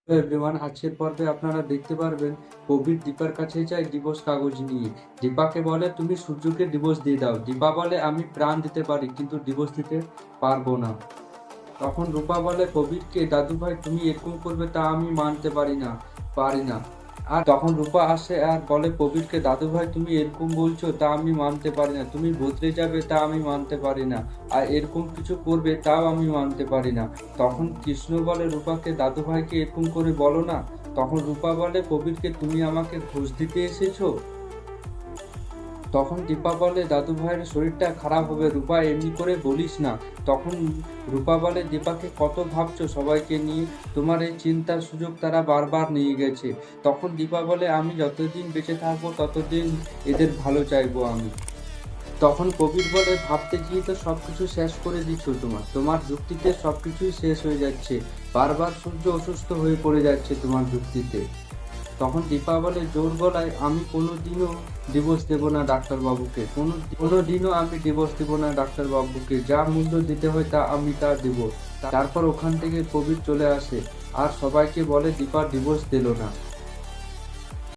Everyone, আজকের পর্বে আপনারা দেখতে পারবেন কবির দীপার কাছে যায় ডিভোর্স কাগজ নিয়ে। দীপাকে বলে তুমি সূর্যকে ডিভোর্স দিয়ে দাও। দীপা বলে আমি প্রাণ দিতে পারি কিন্তু ডিভোর্স দিতে পারবো না। তখন রূপা বলে কবিরকে দাদু ভাই তুমি এরকম করবে তা আমি মানতে পারি না। আর তখন রূপা আসে আর বলে কবিরকে দাদু ভাই তুমি এরকম বলছো তা আমি মানতে পারি না, তুমি বদলে যাবে তা আমি মানতে পারি না, আর এরকম কিছু করবে তাও আমি মানতে পারি না। তখন কৃষ্ণ বলে রূপাকে দাদু ভাইকে এরকম করে বলো না। তখন রূপা বলে কবিরকে তুমি আমাকে ঘুষ দিতে এসেছো। তখন দীপা বলে দাদু ভাইয়ের শরীরটা খারাপ হবে, রূপা এমনি করে বলিস না। তখন রূপা বলে দীপাকে কত ভাবছো সবাইকে নিয়ে, তোমার এই চিন্তার সুযোগ তারা বারবার নিয়ে গেছে। তখন দীপা বলে আমি যতদিন বেঁচে থাকবো ততদিন এদের ভালো চাইবো আমি। তখন কবির বলে ভাবতে গিয়ে তো সবকিছু শেষ করে দিচ্ছ, তোমার যুক্তিতে সবকিছুই শেষ হয়ে যাচ্ছে, বারবার সূর্য অসুস্থ হয়ে পড়ে যাচ্ছে তোমার যুক্তিতে। তখন দীপা বলে জোর গলায় আমি কোনোদিনও ডিভোর্স দেবো না ডাক্তারবাবুকে, কোনোদিনও আমি ডিভোর্স দেবো না ডাক্তারবাবুকে, যা মূল্য দিতে হয় তা দেবো। তারপর ওখান থেকে কবির চলে আসে আর সবাইকে বলে দীপা ডিভোর্স দিল না।